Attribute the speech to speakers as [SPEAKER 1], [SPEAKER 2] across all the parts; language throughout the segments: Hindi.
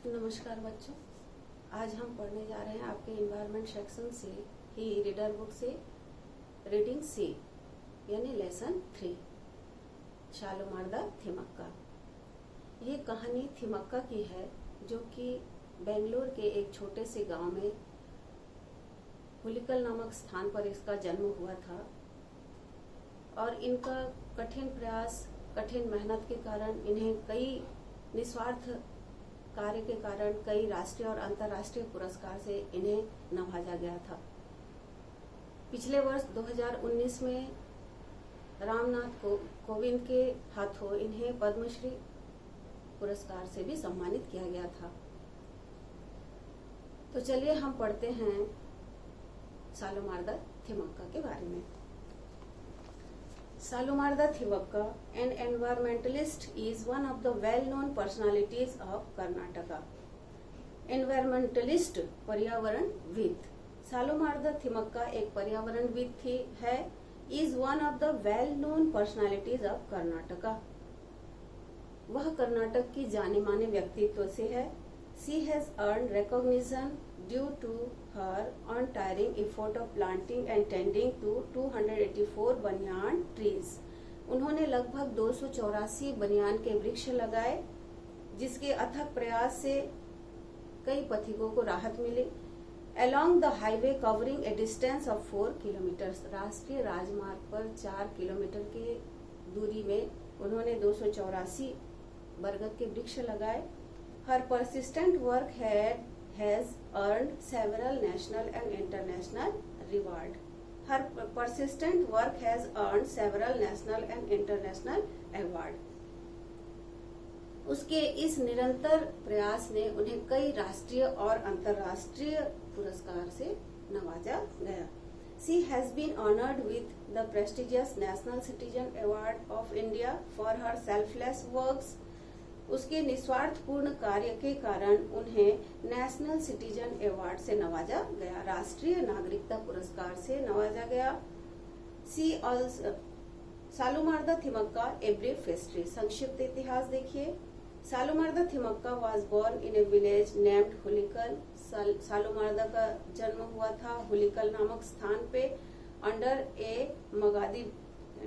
[SPEAKER 1] नमस्कार बच्चों, आज हम पढ़ने जा रहे हैं आपके इन्वायरमेंट सेक्शन से ही रीडर बुक से रीडिंग सी यानी लेसन 3 शालोमार द थिमक्का। ये कहानी थिमक्का की है जो कि बेंगलोर के एक छोटे से गांव में हुलिकल नामक स्थान पर इसका जन्म हुआ था और इनका कठिन प्रयास, कठिन मेहनत के कारण इन्हें कई निस्वार्थ कार्य के कारण कई राष्ट्रीय और अंतर्राष्ट्रीय पुरस्कार से इन्हें नवाजा गया था। पिछले वर्ष 2019 में रामनाथ कोविंद के हाथों इन्हें पद्मश्री पुरस्कार से भी सम्मानित किया गया था। तो चलिए हम पढ़ते हैं शालोमार द थिमक्का के बारे में। Salomar the Thivakka, an environmentalist, is one of the well-known personalities of Karnataka. Environmentalist, पर्यावरणविद। Salomar the Thivakka एक पर्यावरणविद है, is one of the well-known personalities of Karnataka. वह कर्नाटक की जाने माने व्यक्तित्व से है। She has earned recognition due to her untiring effort of planting and tending to 284 banyan trees. उन्होंने लगभग 284 बनियान के वृक्ष लगाए, जिसके अथक प्रयास से कई पथिकों को राहत मिली। Along the highway covering a distance of 4 kilometers, राष्ट्रीय राजमार्ग पर 4 किलोमीटर की दूरी में उन्होंने 284 बरगद के वृक्ष लगाए। Her persistent work has earned several national and international reward. Her persistent work has earned several national and international award. उसके इस निरंतर प्रयास ने उन्हें कई राष्ट्रीय और अंतर्राष्ट्रीय पुरस्कार से नवाजा गया। She has been honored with the prestigious National Citizen Award of India for her selfless works. उसके निस्वार्थपूर्ण कार्य के कारण उन्हें नेशनल सिटीजन अवार्ड से नवाजा गया, राष्ट्रीय नागरिकता पुरस्कार से नवाजा गया। Saalumarada Thimmakka a brief history, संक्षिप्त इतिहास देखिए। Saalumarada Thimmakka was born in a village named Hulikal. Saalumarada का जन्म हुआ था हुलिकल नामक स्थान पे, अंडर ए मगादी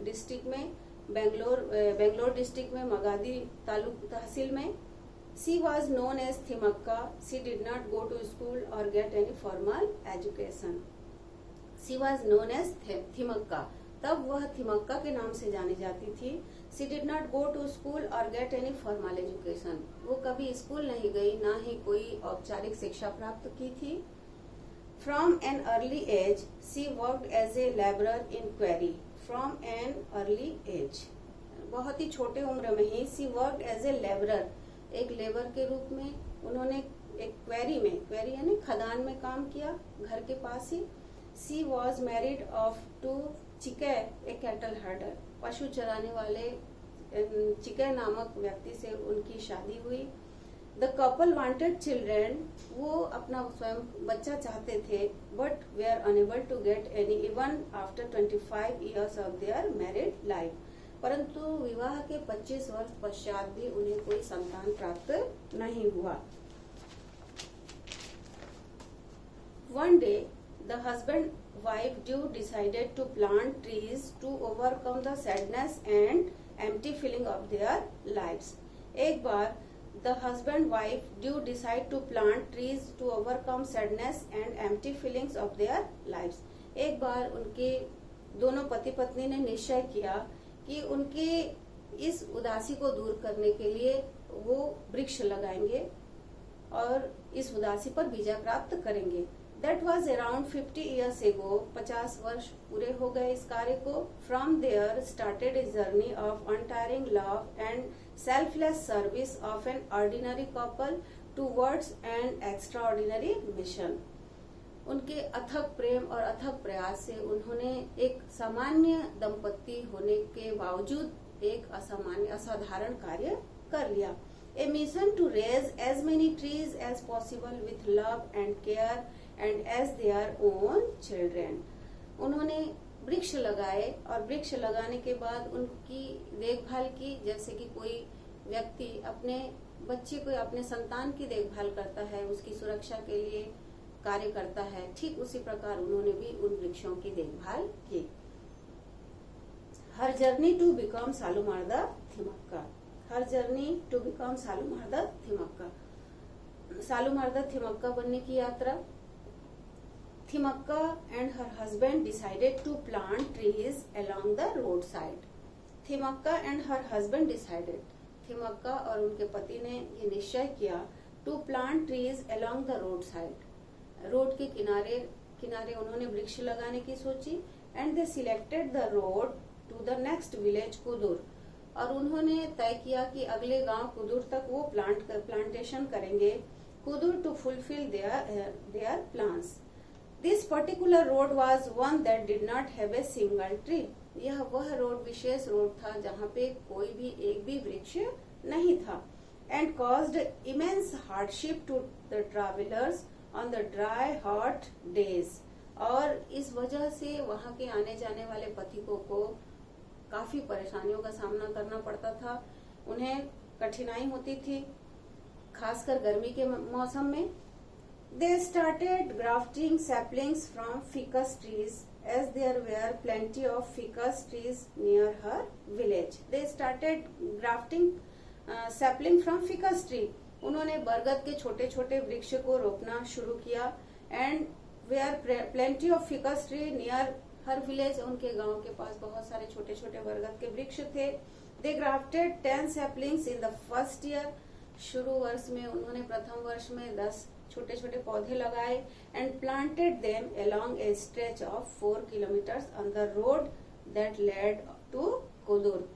[SPEAKER 1] डिस्ट्रिक्ट में, बेंगलोर डिस्ट्रिक्ट में, मगादी तालुक तहसील में। She was known as Thimmakka. She did not go to school or get any formal education. She was known as Thimmakka. तब वह थिमक्का के नाम से जानी जाती थी। She did not go to school or get any formal education. वो कभी स्कूल नहीं गई, ना ही कोई औपचारिक शिक्षा प्राप्त की थी। From an early age, she worked as a laborer in quarry. From an early age, बहुत ही छोटे उम्र में ही she worked as a laborer, एक लेबर के रूप में उन्होंने एक क्वेरी यानी खदान में काम किया, घर के पास ही। She was married off to चिकै, एक कैटल हर्डर, पशु चराने वाले चिकै नामक व्यक्ति से उनकी शादी हुई। The couple wanted children, वो अपना स्वयं बच्चा चाहते थे, but were unable to get any even after 25 years of their married life. परंतु विवाह के 25 वर्ष पश्चात भी उन्हें कोई संतान प्राप्त नहीं हुआ। One day, the husband-wife duo decided to plant trees to overcome the sadness and empty feeling of their lives. एक बार The husband-wife do decide to plant trees to overcome sadness and empty feelings of their lives. एक बार उनके दोनों पति पत्नी ने निश्चय किया कि उनके इस उदासी को दूर करने के लिए वो वृक्ष लगाएंगे और इस उदासी पर विजय प्राप्त करेंगे। That was around 50 years ago. 50 वर्ष पूरे हो गए इस कार्य को। From there started a journey of untiring love and selfless service of an ordinary couple towards an extraordinary mission. उनके अथक प्रेम और अथक प्रयास से उन्होंने एक सामान्य दंपति होने के बावजूद एक असाधारण कार्य कर लिया। A mission to raise as many trees as possible with love and care and as their own children. उन्होंने वृक्ष लगाए और वृक्ष लगाने के बाद उनकी देखभाल की जैसे कि कोई व्यक्ति अपने बच्चे को, अपने संतान की देखभाल करता है, उसकी सुरक्षा के लिए कार्य करता है, ठीक उसी प्रकार उन्होंने भी उन वृक्षों की देखभाल की। Her journey to become Saalumarada Thimmakka. Her journey to become Saalumarada Thimmakka. Saalumarada Thimmakka बनने की यात्रा। Thimmakka and her husband decided to plant trees along the road side. Thimmakka and her husband decided, Thimmakka और उनके पति ने ये निश्चय किया, to plant trees along the road side, road के किनारे किनारे उन्होंने वृक्ष लगाने की सोची। And they selected the road to the next village Kudur, और उन्होंने तय किया कि अगले गांव कुदुर तक वो प्लांटेशन करेंगे, Kudur to fulfil their plans. This particular road was one that did not have a single tree. यह वह रोड, विशेष रोड था जहाँ पे कोई भी एक भी वृक्ष नहीं था। And caused immense hardship to the travellers on the dry hot days, और इस वजह से वहाँ के आने जाने वाले पथिकों को काफी परेशानियों का सामना करना पड़ता था, उन्हें कठिनाई होती थी, खासकर गर्मी के मौसम में। They started grafting saplings from ficus trees as there were plenty of ficus trees near her village. They started grafting sapling from ficus tree. उन्होंने बरगद के छोटे छोटे वृक्ष को रोपना शुरू किया। And where plenty of ficus tree near her village, उनके गांव के पास बहुत सारे छोटे छोटे बरगद के वृक्ष थे। They grafted 10 saplings in the first year. शुरू वर्ष में उन्होंने प्रथम वर्ष में 10 छोटे छोटे पौधे लगाए। And planted them along a stretch of 4 kilometres on the road that led to Kudur.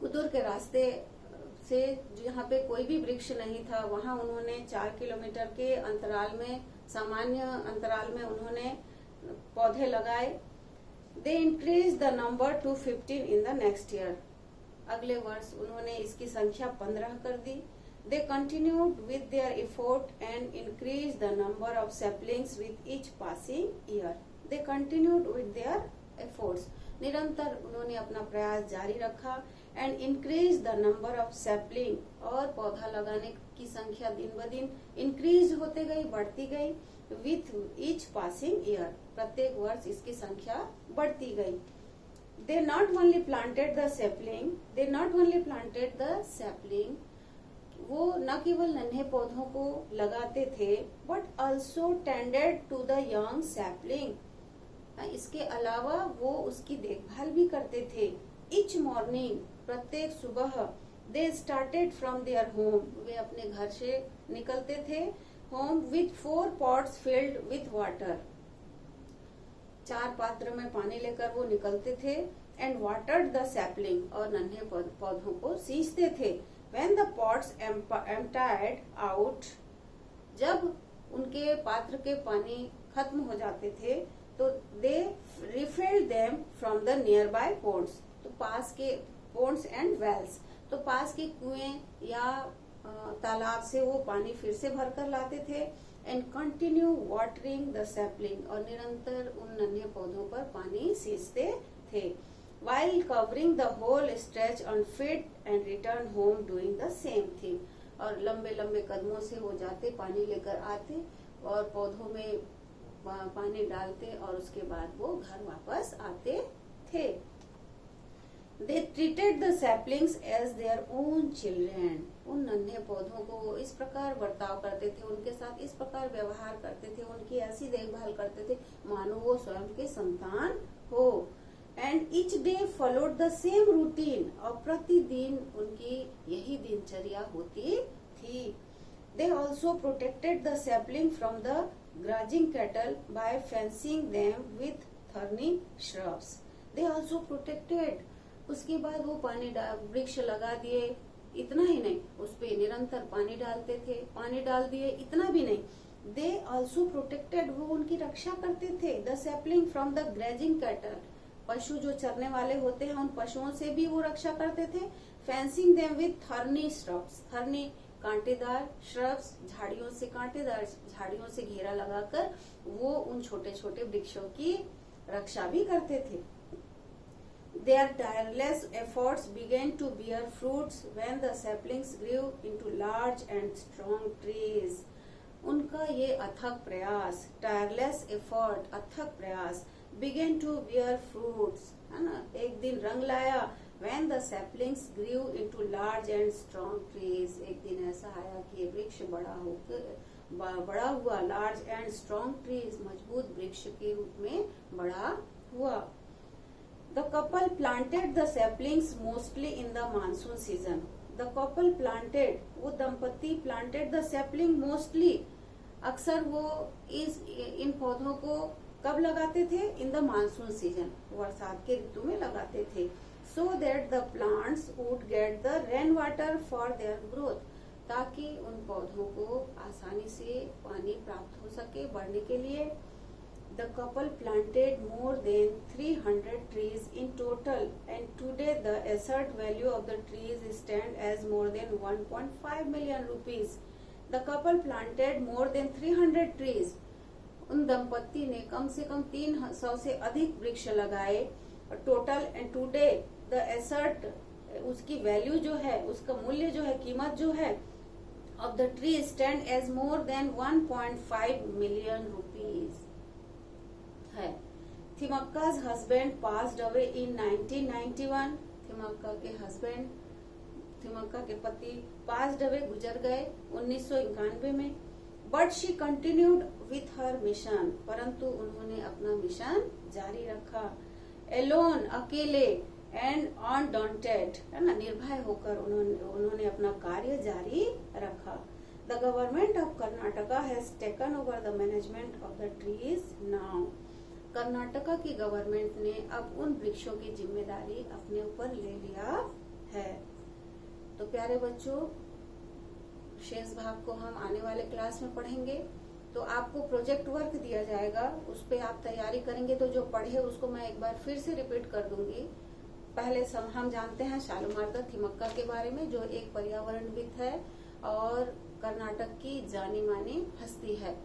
[SPEAKER 1] Kudur के रास्ते से जहाँ पे कोई भी वृक्ष नहीं था, वहां उन्होंने 4 किलोमीटर के अंतराल में, सामान्य अंतराल में उन्होंने पौधे लगाए। They increase the number two 15 in the next year. अगले वर्ष उन्होंने इसकी संख्या 15 कर दी। They continued with their effort and increased the number of saplings with each passing year. They continued with their efforts. निरंतर उन्होंने अपना प्रयास जारी रखा and increased the number of sapling, और पौधा लगाने की संख्या दिन ब दिन increase होते गई, बढ़ती गई with each passing year. प्रत्येक वर्ष इसकी संख्या बढ़ती गई। They not only planted the sapling, वो न केवल नन्हे पौधों को लगाते थे, but also tended to the young sapling, इसके अलावा वो उसकी देखभाल भी करते थे। इच मॉर्निंग, प्रत्येक सुबह, they started from their home, वे अपने घर से निकलते थे, home with 4 pots filled with water, 4 पात्र में पानी लेकर वो निकलते थे। एंड वाटर्ड द सैपलिंग, और नन्हे पौधों को सींचते थे। When the pots emptied out, जब उनके पात्र के पानी खत्म हो जाते थे, तो they refilled them from the nearby ponds, तो पास के ponds and wells, तो पास के कुएं या तालाब से वो पानी फिर से भरकर लाते थे। and continue watering the sapling, और निरंतर उन नन्हे पौधों पर पानी सींचते थे। while covering the whole stretch on foot and return home doing the same thing, और लंबे लंबे कदमों से वो जाते, पानी लेकर आते और पौधों में पानी डालते, और उसके बाद वो घर वापस आते थे। They treated the saplings as their own children, उन नन्हे पौधों को वो इस प्रकार बर्ताव करते थे, उनके साथ इस प्रकार व्यवहार करते थे, उनकी ऐसी देखभाल करते थे मानो वो स्वयं के संतान हो। And each day followed the same routine, और प्रतिदिन उनकी यही दिनचर्या होती थी। They also protected the sapling from the grazing cattle by fencing them with thorny shrubs. They also protected, उसके बाद वो पानी वृक्ष लगा दिए, इतना ही नहीं, उस पे निरंतर पानी डालते थे, पानी डाल दिए, इतना भी नहीं, दे ऑल्सो प्रोटेक्टेड, वो उनकी रक्षा करते थे। The sapling from the grazing cattle, पशु जो चरने वाले होते हैं उन पशुओं से भी वो रक्षा करते थे। Fencing them with thorny shrubs, थर्नी कांटेदार, श्रब्स झाड़ियों से, कांटेदार झाड़ियों से घेरा लगाकर वो उन छोटे छोटे वृक्षों की रक्षा भी करते थे। Their tireless efforts began to bear fruits when the saplings grew into large and strong trees. उनका ये अथक प्रयास, टायरलेस एफर्ट, अथक प्रयास, began to bear fruits, है ना, एक दिन रंग लाया when the saplings grew into large and strong trees. एक दिन ऐसा आया कि ये वृक्ष बड़ा हुआ, large and strong trees, मजबूत वृक्ष के रूप में बड़ा हुआ. The couple planted the saplings mostly in the monsoon season. The couple planted, वो दंपति planted the sapling mostly. अक्सर वो इन पौधों को कब लगाते थे? In the monsoon season, बरसात के ऋतु में लगाते थे. So that the plants would get the rain water for their growth. ताकि उन पौधों को आसानी से पानी प्राप्त हो सके बढ़ने के लिए. The couple planted more than 300 trees in total, and today the asset value of the trees stand as more than 1.5 million rupees. The couple planted more than 300 trees. उन दंपति ने कम से कम 300 से अधिक वृक्ष लगाए. Total and today the asset, उसकी वैल्यू जो है, उसका मूल्य जो है, कीमत जो है, of the tree stand as more than 1.5 million rupees है. थिमक्का's husband passed away in 1991. Thimmakka के पति passed away, गुजर गए 1991 में. But she continued with her mission. परंतु उन्होंने अपना मिशन जारी रखा. Alone, अकेले, and undaunted, है ना, निर्भय होकर उन्होंने अपना कार्य जारी रखा. The government of Karnataka has taken over the management of the trees now. Karnataka की गवर्नमेंट ने अब उन वृक्षों की जिम्मेदारी अपने ऊपर ले लिया है. तो प्यारे बच्चों, शेष भाग को हम आने वाले क्लास में पढ़ेंगे. तो आपको प्रोजेक्ट वर्क दिया जाएगा, उस पे आप तैयारी करेंगे. तो जो पढ़े उसको मैं एक बार फिर से रिपीट कर दूंगी. पहले हम जानते हैं शालूमारदा थिमक्का के बारे में, जो एक पर्यावरणविद है और कर्नाटक की जानी मानी हस्ती है.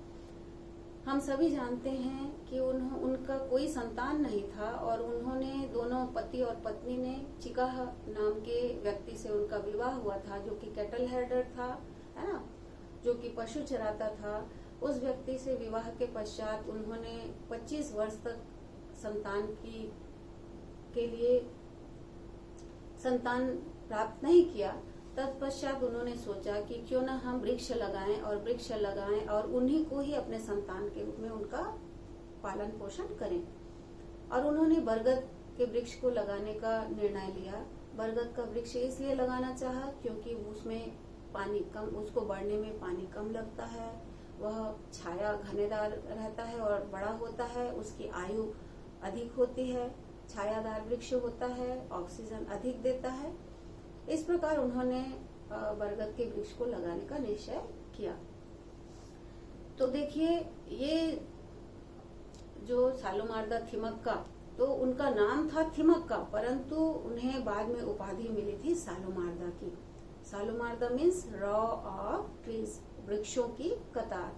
[SPEAKER 1] हम सभी जानते हैं कि उनका कोई संतान नहीं था और उन्होंने, दोनों पति और पत्नी ने, चिकाह नाम के व्यक्ति से उनका विवाह हुआ था, जो कि कैटल हेडर था, है ना, जो कि पशु चराता था. उस व्यक्ति से विवाह के पश्चात उन्होंने 25 वर्ष तक संतान के लिए संतान प्राप्त नहीं किया. तत्पश्चात उन्होंने सोचा कि क्यों ना हम वृक्ष लगाएं और उन्हीं को ही अपने संतान के रूप में उनका पालन पोषण करें. और उन्होंने बरगद के वृक्ष को लगाने का निर्णय लिया. बरगद का वृक्ष इसलिए लगाना चाहा क्योंकि उसमें पानी कम, उसको बढ़ने में पानी कम लगता है, वह छाया घनेदार रहता है और बड़ा होता है, उसकी आयु अधिक होती है, छायादार वृक्ष होता है, ऑक्सीजन अधिक देता है. इस प्रकार उन्होंने बरगद के वृक्ष को लगाने का निश्चय किया. तो देखिए, ये जो शालूमारदा थिमक्का, तो उनका नाम था थिमक्का, परंतु उन्हें बाद में उपाधि मिली थी शालूमारदा की. शालूमारदा मीन्स रॉ ऑफ ट्रीज, वृक्षों की कतार,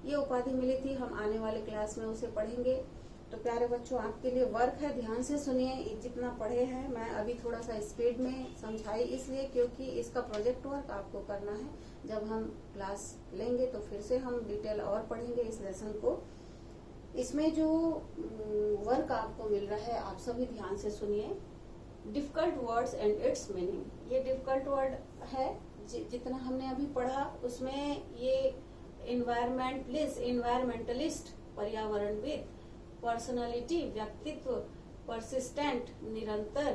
[SPEAKER 1] ये उपाधि मिली थी. हम आने वाले क्लास में उसे पढ़ेंगे. तो प्यारे बच्चों, आपके लिए वर्क है, ध्यान से सुनिए. जितना पढ़े हैं मैं अभी थोड़ा सा स्पीड में समझाई, इसलिए क्योंकि इसका प्रोजेक्ट वर्क आपको करना है. जब हम क्लास लेंगे तो फिर से हम डिटेल और पढ़ेंगे इस लेसन को. इसमें जो वर्क आपको मिल रहा है, आप सभी ध्यान से सुनिए. Difficult words and it's meaning, ये डिफिकल्ट वर्ड है. जितना हमने अभी पढ़ा उसमें ये इन्वायरमेंटलिस्ट पर्यावरणविद, पर्सनालिटी व्यक्तित्व, परसिस्टेंट निरंतर,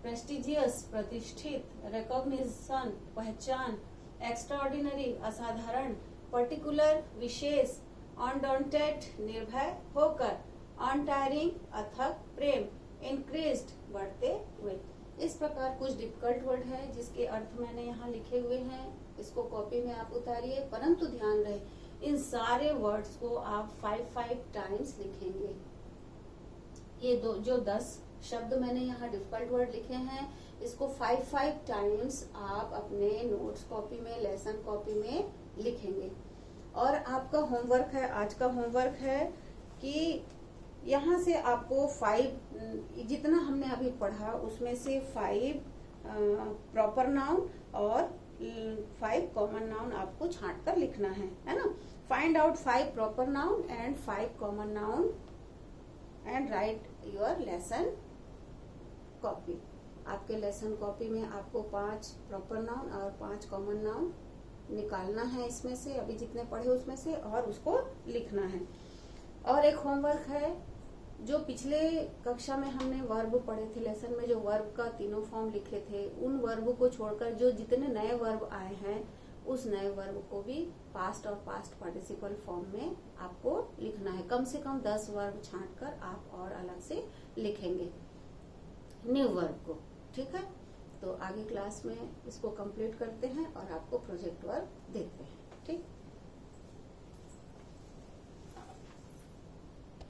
[SPEAKER 1] प्रेस्टिजियस प्रतिष्ठित, रिकॉग्निशन पहचान, एक्स्ट्राऑर्डिनरी असाधारण, पर्टिकुलर विशेष, अनडॉन्टेड निर्भय होकर, अनटायरिंग अथक प्रेम, इंक्रीज्ड बढ़ते हुए. इस प्रकार कुछ डिफिकल्ट वर्ड है जिसके अर्थ मैंने यहाँ लिखे हुए हैं. इसको कॉपी में आप उतारिए, परंतु ध्यान रहे इन सारे वर्ड्स को आप 5 टाइम्स लिखेंगे. ये जो 10 शब्द मैंने यहाँ डिफिकल्ट वर्ड लिखे हैं, इसको 5 टाइम्स आप अपने नोट्स कॉपी में, लेसन कॉपी में लिखेंगे. और आपका होमवर्क है, आज का होमवर्क है कि यहाँ से आपको 5 जितना हमने अभी पढ़ा उसमें से 5 प्रॉपर नाउन और 5 कॉमन नाउन आपको छांट कर लिखना है ना। Find out 5 proper noun and 5 common noun and right your lesson copy. आपके लेसन कॉपी में आपको 5 प्रॉपर नाउन और 5 कॉमन नाउन निकालना है इसमें से, अभी जितने पढ़े उसमें से, और उसको लिखना है। और एक होमवर्क है, जो पिछले कक्षा में हमने वर्ब पढ़े थे, लेसन में जो वर्ब का तीनों फॉर्म लिखे थे, उन वर्ब को छोड़कर जो जितने नए वर्ब आए हैं उस नए वर्ब को भी पास्ट और पास्ट पार्टिसिपल फॉर्म में आपको लिखना है। कम से कम 10 वर्ब छांट कर आप और अलग से लिखेंगे न्यू वर्ब को। ठीक है, तो आगे क्लास में इसको कंप्लीट करते हैं और आपको प्रोजेक्ट वर्क देते हैं। ठीक।